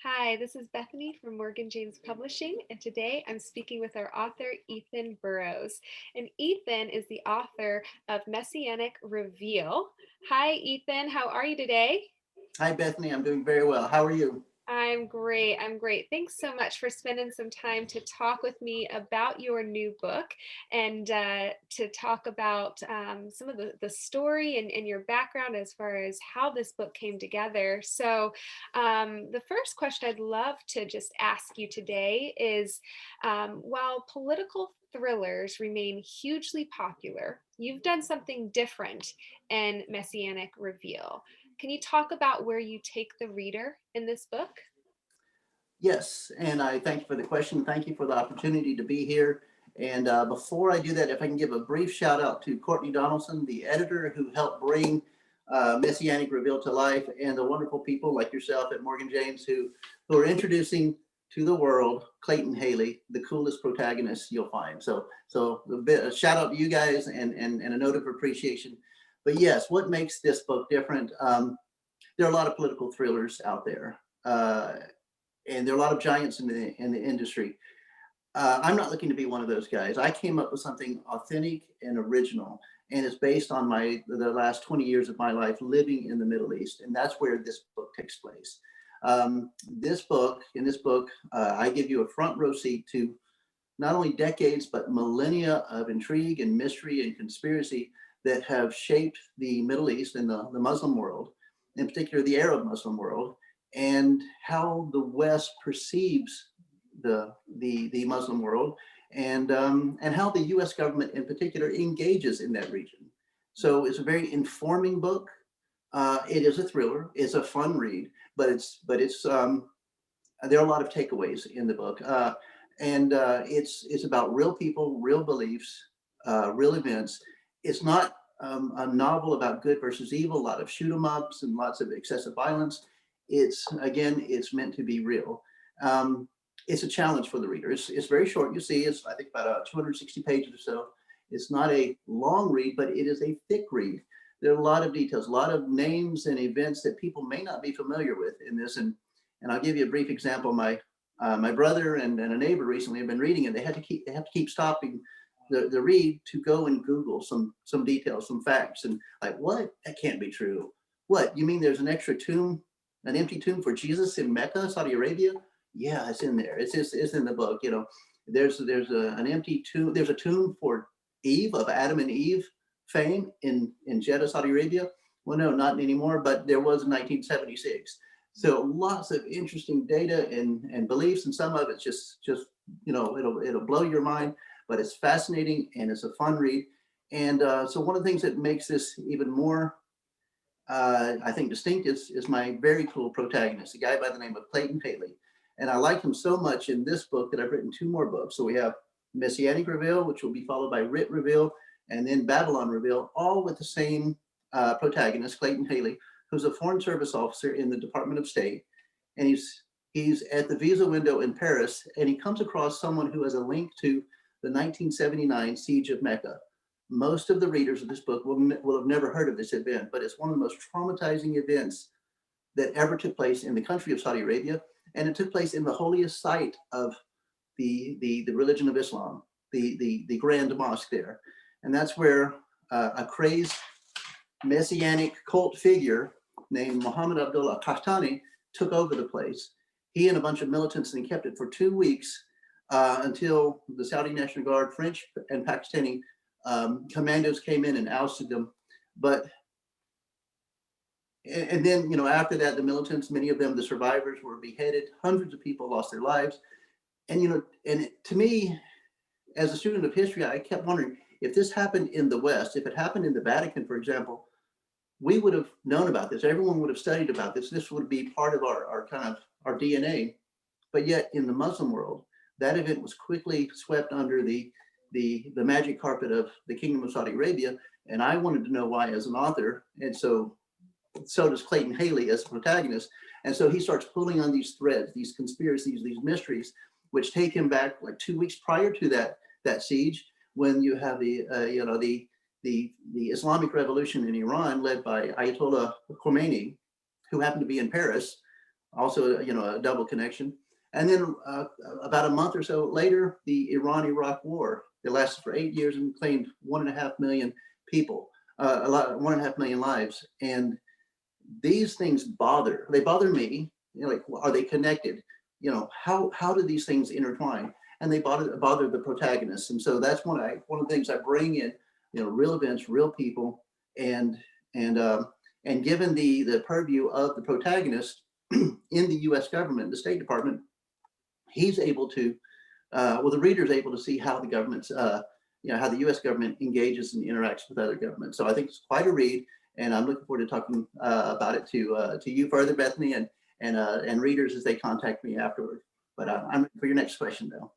Hi, this is Bethany from Morgan James Publishing, and today I'm speaking with our author, Ethan Burroughs. And Ethan is the author of Messianic Reveal. Hi, Ethan. How are you today? Hi, Bethany. I'm doing very well. How are you? I'm great. I'm great. Thanks so much for spending some time to talk with me about your new book and to talk about some of the story and your background as far as how this book came together. So, the first question I'd love to just ask you today is while political thrillers remain hugely popular, you've done something different in Messianic Reveal. Can you talk about where you take the reader in this book? Yes, and I thank you for the question. Thank you for the opportunity to be here. And before I do that, if I can give a brief shout out to Courtney Donaldson, the editor who helped bring Messianic Reveal to life, and the wonderful people like yourself at Morgan James who are introducing to the world Clayton Haley, the coolest protagonist you'll find. So a shout out to you guys and a note of appreciation. But yes, what makes this book different? There are a lot of political thrillers out there. And there are a lot of giants in the industry. I'm not looking to be one of those guys. I came up with something authentic and original, and it's based on the last 20 years of my life living in the Middle East, and that's where this book takes place. In this book, I give you a front row seat to not only decades but millennia of intrigue and mystery and conspiracy that have shaped the Middle East and the Muslim world, in particular the Arab Muslim world, and how the West perceives the Muslim world, and how the U.S. government in particular engages in that region. So it's a very informing book. It is a thriller. It's a fun read, but it's there are a lot of takeaways in the book, and it's about real people, real beliefs, real events. It's not a novel about good versus evil. A lot of shoot 'em ups and lots of excessive violence. It's meant to be real. It's a challenge for the reader. It's very short. You see, it's I think about 260 pages or so. It's not a long read, but it is a thick read. There are a lot of details, a lot of names and events that people may not be familiar with in this. And I'll give you a brief example. My brother and a neighbor recently have been reading it. They have to keep stopping the read to go and Google some details, some facts, and like, what? That can't be true. What, you mean there's an extra tomb, an empty tomb for Jesus in Mecca, Saudi Arabia? Yeah, it's in there. It's in the book. You know, an empty tomb. There's a tomb for Eve, of Adam and Eve fame in Jeddah, Saudi Arabia. Well, no, not anymore, but there was in 1976. So lots of interesting data and beliefs, and some of it's just it'll blow your mind, but it's fascinating and it's a fun read. And so one of the things that makes this even more I think distinct is my very cool protagonist, a guy by the name of Clayton Haley. And I like him so much in this book that I've written two more books. So we have Messianic Reveal, which will be followed by Writ Reveal, and then Babylon Reveal, all with the same protagonist, Clayton Haley, who's a Foreign Service officer in the Department of State. And he's at the visa window in Paris, and he comes across someone who has a link to the 1979 siege of Mecca. Most of the readers of this book will have never heard of this event, but it's one of the most traumatizing events that ever took place in the country of Saudi Arabia. And it took place in the holiest site of the religion of Islam, the Grand Mosque there. And that's where a crazed messianic cult figure named Muhammad Abdullah Qahtani took over the place. He and a bunch of militants and kept it for 2 weeks until the Saudi National Guard, French and Pakistani commandos came in and ousted them. But and then after that, the militants, many of them, the survivors, were beheaded. Hundreds of people lost their lives. And to me, as a student of history, I kept wondering if this happened in the West, if it happened in the Vatican, for example, we would have known about this. Everyone would have studied about this. This would be part of our kind of our DNA. But yet, in the Muslim world, that event was quickly swept under the magic carpet of the Kingdom of Saudi Arabia. And I wanted to know why as an author. And so does Clayton Haley as a protagonist. And so he starts pulling on these threads, these conspiracies, these mysteries, which take him back like 2 weeks prior to that siege, when you have the Islamic Revolution in Iran led by Ayatollah Khomeini, who happened to be in Paris also, a double connection. And then about a month or so later, the Iran-Iraq War that lasted for 8 years and claimed 1.5 million people, a lot, 1.5 million lives. And these things they bother me. Like, are they connected? How do these things intertwine? And they bother the protagonists. And so that's one of the things I bring in, real events, real people, and and and given the purview of the protagonist in the U.S. government, the State Department, he's able to, the reader is able to see how the government's, how the U.S. government engages and interacts with other governments. So I think it's quite a read, and I'm looking forward to talking about it to you further, Bethany, and readers as they contact me afterward. But I'm ready for your next question, though.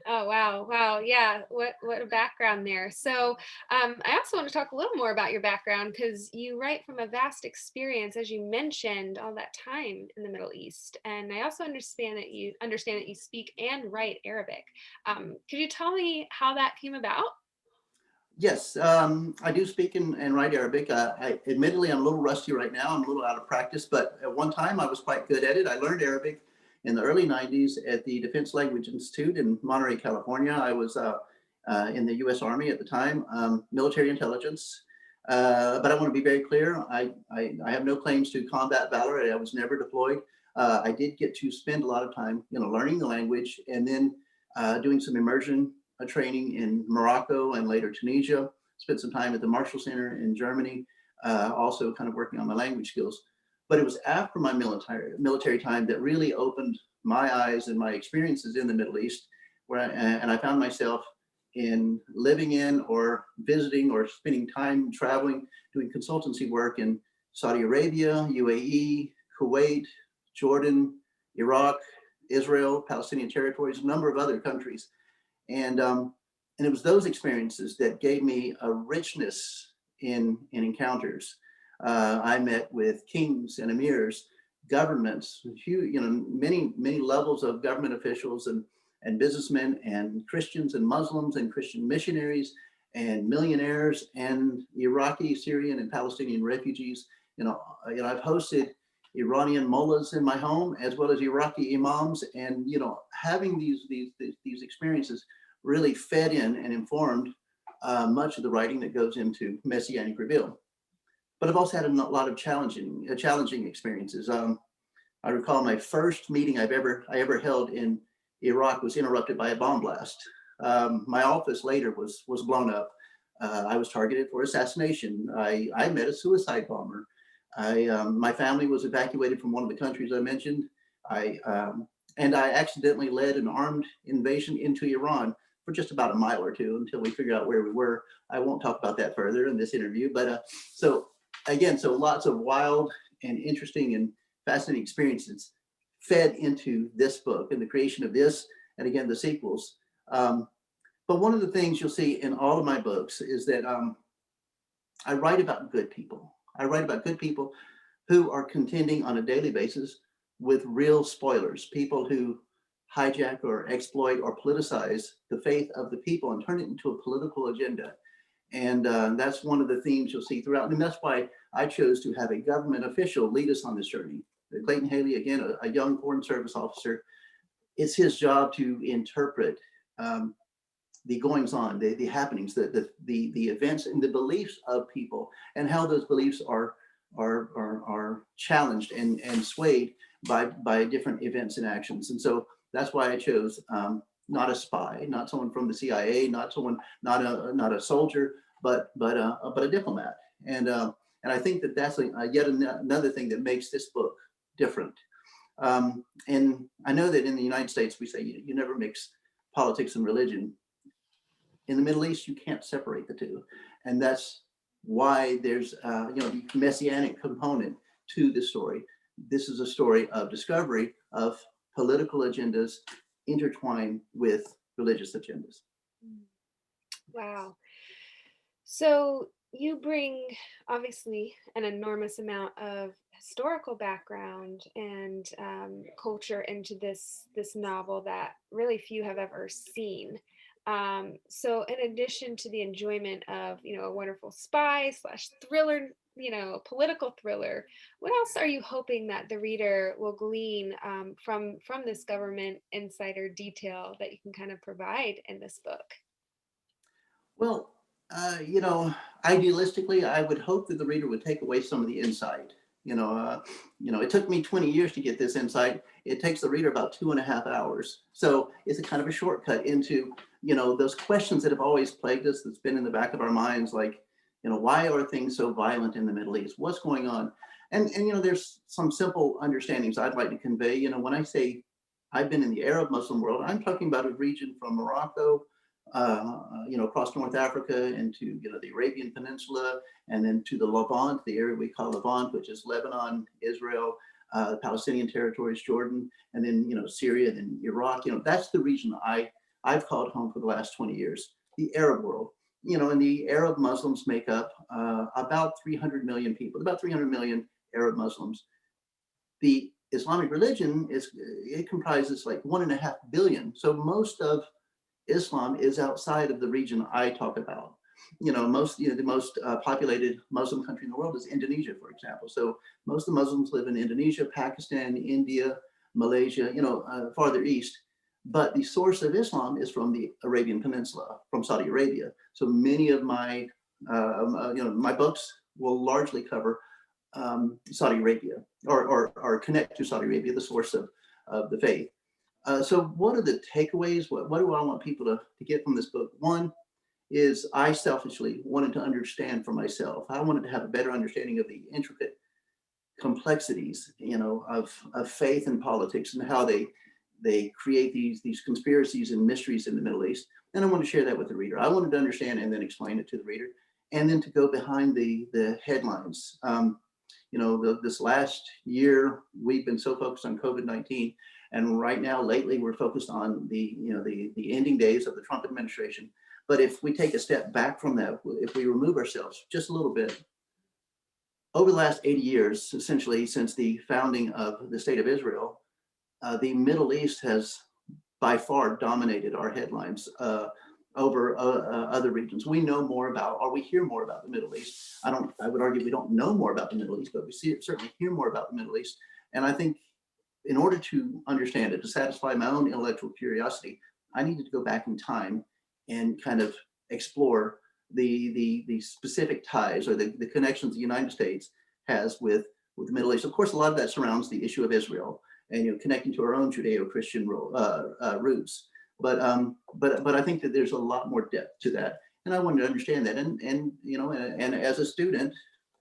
Oh, wow. Wow. Yeah. What a background there. So, I also want to talk a little more about your background because you write from a vast experience, as you mentioned, all that time in the Middle East. And I also understand that you speak and write Arabic. Could you tell me how that came about? Yes, I do speak and write Arabic. Admittedly, I'm a little rusty right now. I'm a little out of practice, but at one time I was quite good at it. I learned Arabic in the early 90s at the Defense Language Institute in Monterey, California. I was in the U.S. Army at the time, military intelligence. But I want to be very clear. I have no claims to combat valor. I was never deployed. I did get to spend a lot of time, learning the language and then doing some immersion training in Morocco and later Tunisia. Spent some time at the Marshall Center in Germany, also kind of working on my language skills. But it was after my military time that really opened my eyes and my experiences in the Middle East, and I found myself in living in or visiting or spending time traveling, doing consultancy work in Saudi Arabia, UAE, Kuwait, Jordan, Iraq, Israel, Palestinian territories, a number of other countries. And it was those experiences that gave me a richness in encounters. I met with kings and emirs, governments, many levels of government officials and businessmen and Christians and Muslims and Christian missionaries and millionaires and Iraqi, Syrian, and Palestinian refugees. I've hosted Iranian mullahs in my home, as well as Iraqi imams, and having these experiences really fed in and informed much of the writing that goes into Messianic Reveal. But I've also had a lot of challenging experiences. I recall my first meeting I ever held in Iraq was interrupted by a bomb blast. My office later was blown up. I was targeted for assassination. I met a suicide bomber. My family was evacuated from one of the countries I mentioned. And I accidentally led an armed invasion into Iran for just about a mile or two until we figured out where we were. I won't talk about that further in this interview, but so lots of wild and interesting and fascinating experiences fed into this book and the creation of this, and again, the sequels. But one of the things you'll see in all of my books is that I write about good people. I write about good people who are contending on a daily basis with real spoilers, people who hijack or exploit or politicize the faith of the people and turn it into a political agenda. And that's one of the themes you'll see throughout. And that's why I chose to have a government official lead us on this journey. Clayton Haley, again, a young Foreign Service officer, it's his job to interpret the goings on, the happenings, the events and the beliefs of people, and how those beliefs are challenged and swayed by different events and actions. And so that's why I chose not a spy, not someone from the CIA, not a soldier, but a diplomat. And I think that's yet another thing that makes this book different. And I know that in the United States we say you never mix politics and religion. In the Middle East, you can't separate the two, and that's why there's the messianic component to this story. This is a story of discovery of political agendas intertwined with religious agendas. Wow. So you bring obviously an enormous amount of historical background and culture into this novel that really few have ever seen. So in addition to the enjoyment of a wonderful spy slash thriller political thriller. What else are you hoping that the reader will glean from this government insider detail that you can kind of provide in this book? Well, you know, idealistically, I would hope that the reader would take away some of the insight. It took me 20 years to get this insight. It takes the reader about 2.5 hours. So it's a kind of a shortcut into, those questions that have always plagued us, that's been in the back of our minds, like, why are things so violent in the Middle East? What's going on? And there's some simple understandings I'd like to convey. When I say I've been in the Arab Muslim world, I'm talking about a region from Morocco, across North Africa into, the Arabian Peninsula, and then to the Levant, the area we call Levant, which is Lebanon, Israel, Palestinian territories, Jordan, and then, Syria, then Iraq. That's the region I've called home for the last 20 years, the Arab world. And the Arab Muslims make up about 300 million people, about 300 million Arab Muslims. The Islamic religion it comprises like 1.5 billion. So most of Islam is outside of the region I talk about. The most populated Muslim country in the world is Indonesia, for example. So most of the Muslims live in Indonesia, Pakistan, India, Malaysia, farther east. But the source of Islam is from the Arabian Peninsula, from Saudi Arabia. So many of my, my books will largely cover Saudi Arabia, or connect to Saudi Arabia, the source of the faith. So what are the takeaways? What do I want people to get from this book? One is I selfishly wanted to understand for myself. I wanted to have a better understanding of the intricate complexities, of faith and politics, and how they create these conspiracies and mysteries in the Middle East. And I want to share that with the reader. I wanted to understand and then explain it to the reader, and then to go behind the headlines. This last year, we've been so focused on COVID-19. And right now, lately, we're focused on the ending days of the Trump administration. But if we take a step back from that, if we remove ourselves just a little bit, over the last 80 years, essentially since the founding of the state of Israel, the Middle East has by far dominated our headlines over other regions. We know more about, or we hear more about the Middle East. I would argue we don't know more about the Middle East, but we certainly hear more about the Middle East. And I think in order to understand it, to satisfy my own intellectual curiosity, I needed to go back in time and kind of explore the specific ties or the connections the United States has with the Middle East. Of course, a lot of that surrounds the issue of Israel and connecting to our own Judeo-Christian roots. But I think that there's a lot more depth to that, and I wanted to understand that. And as a student,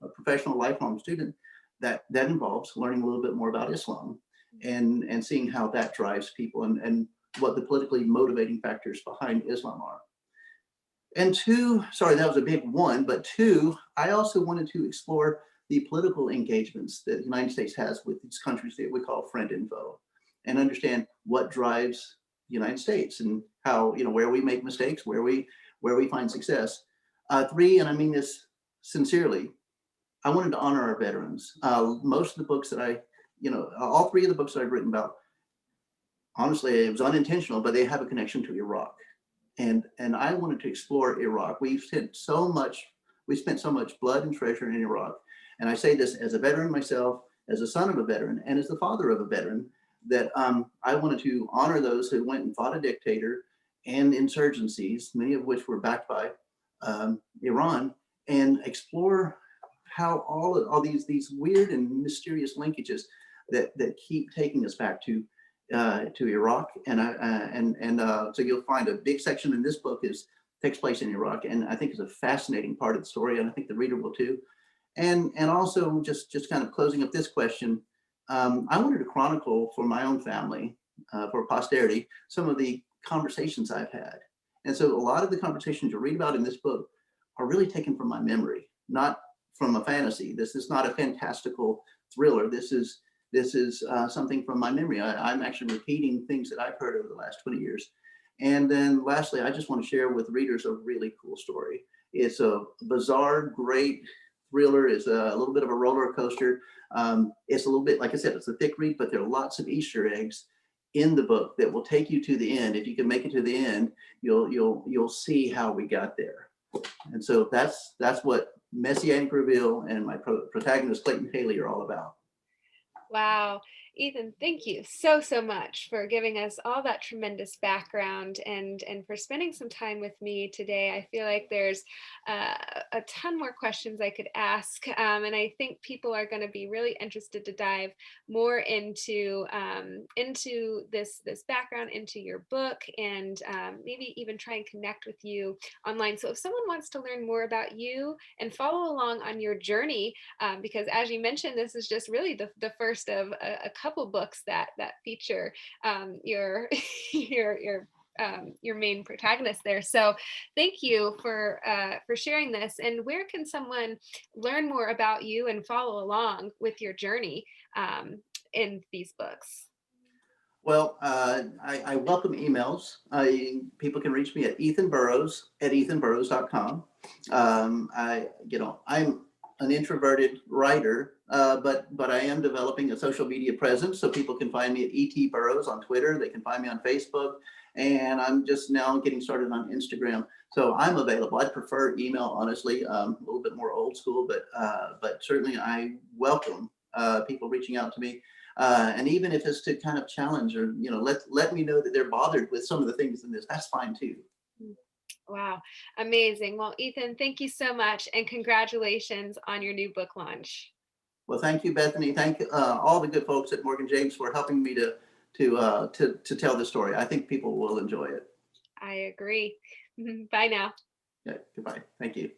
a professional lifelong student, that involves learning a little bit more about Islam and seeing how that drives people and what the politically motivating factors behind Islam are. And two, sorry, that was a big one, but two, I also wanted to explore the political engagements that the United States has with these countries that we call friend and foe, and understand what drives the United States and how, where we make mistakes, where we find success. Three, and I mean this sincerely, I wanted to honor our veterans. Most of the books that all three of the books that I've written about, honestly, it was unintentional, but they have a connection to Iraq. And I wanted to explore Iraq. We spent so much blood and treasure in Iraq. And I say this as a veteran myself, as a son of a veteran, and as the father of a veteran, that I wanted to honor those who went and fought a dictator and insurgencies, many of which were backed by Iran, and explore how all these weird and mysterious linkages that keep taking us back to Iraq. So you'll find a big section in this book takes place in Iraq, and I think is a fascinating part of the story, and I think the reader will too. And also just kind of closing up this question, I wanted to chronicle for my own family, for posterity, some of the conversations I've had. And so a lot of the conversations you read about in this book are really taken from my memory, not from a fantasy. This is not a fantastical thriller. This is something from my memory. I'm actually repeating things that I've heard over the last 20 years. And then lastly, I just want to share with readers a really cool story. It's a bizarre, great thriller. It's a little bit of a roller coaster. It's a little bit, like I said, it's a thick read, but there are lots of Easter eggs in the book that will take you to the end. If you can make it to the end, you'll see how we got there. And so that's what Messianic Reveal and my protagonist, Clayton Haley, are all about. Wow. Ethan, thank you so, so much for giving us all that tremendous background and for spending some time with me today. I feel like there's uh, a ton more questions I could ask. And I think people are going to be really interested to dive more into this background, into your book, and maybe even try and connect with you online. So if someone wants to learn more about you and follow along on your journey, because as you mentioned, this is just really the first of a couple books that feature your your main protagonist there. So thank you for sharing this. And where can someone learn more about you and follow along with your journey in these books? Well, I welcome emails. People can reach me at ethanburrows@ethanburrows.com. I'm an introverted writer, but I am developing a social media presence, so people can find me at @etburrows on Twitter. They can find me on Facebook, and I'm just now getting started on Instagram. So I'm available. I'd prefer email, honestly, a little bit more old school, but certainly I welcome people reaching out to me. And even if it's to kind of challenge or let me know that they're bothered with some of the things in this, that's fine too. Wow, amazing. Well, Ethan, thank you so much and congratulations on your new book launch. Well, thank you, Bethany. Thank all the good folks at Morgan James for helping me to tell the story. I think people will enjoy it. I agree. Bye now. Yeah, goodbye. Thank you.